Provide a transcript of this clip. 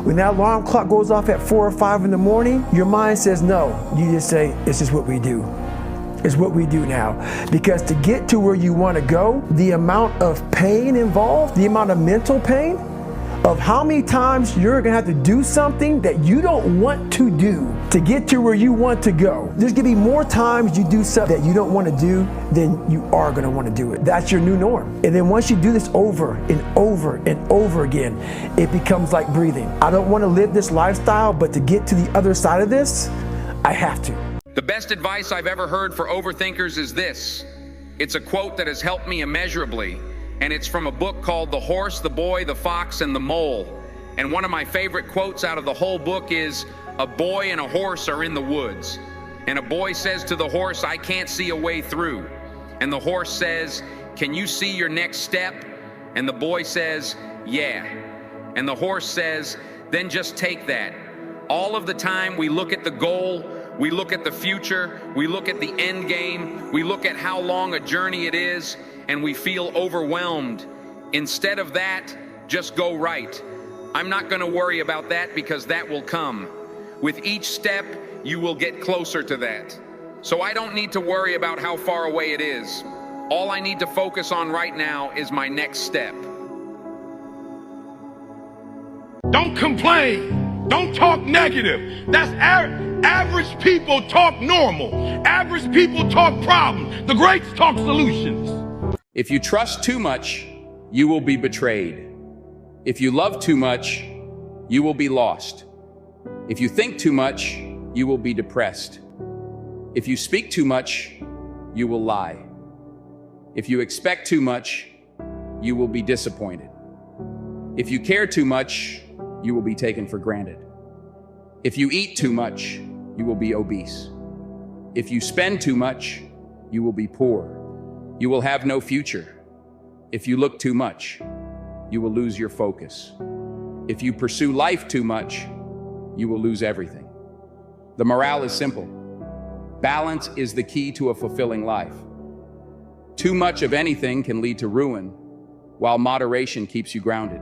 When that alarm clock goes off at 4 or 5 in the morning, your mind says no. You just say, it's just what we do. It's what we do now. Because to get to where you want to go, the amount of pain involved, the amount of mental pain, of how many times you're gonna have to do something that you don't want to do to get to where you want to go. There's gonna be more times you do something that you don't want to do than you are gonna want to do it. That's your new norm. And then once you do this over and over and over again, it becomes like breathing. I don't want to live this lifestyle, but to get to the other side of this, I have to. The best advice I've ever heard for overthinkers is this. It's a quote that has helped me immeasurably. And it's from a book called The Horse, the Boy, the Fox, and the Mole. And one of my favorite quotes out of the whole book is, a boy and a horse are in the woods. And a boy says to the horse, I can't see a way through. And the horse says, can you see your next step? And the boy says, yeah. And the horse says, then just take that. All of the time we look at the goal, we look at the future, we look at the end game, we look at how long a journey it is, and we feel overwhelmed. Instead of that, just go right. I'm not going to worry about that because that will come. With each step, you will get closer to that. So I don't need to worry about how far away it is. All I need to focus on right now is my next step. Don't complain. Don't talk negative. That's average people talk normal. Average people talk problems. The greats talk solutions. If you trust too much, you will be betrayed. If you love too much, you will be lost. If you think too much, you will be depressed. If you speak too much, you will lie. If you expect too much, you will be disappointed. If you care too much, you will be taken for granted. If you eat too much, you will be obese. If you spend too much, you will be poor. You will have no future. If you look too much, you will lose your focus. If you pursue life too much, you will lose everything. The morale is simple. Balance is the key to a fulfilling life. Too much of anything can lead to ruin, while moderation keeps you grounded.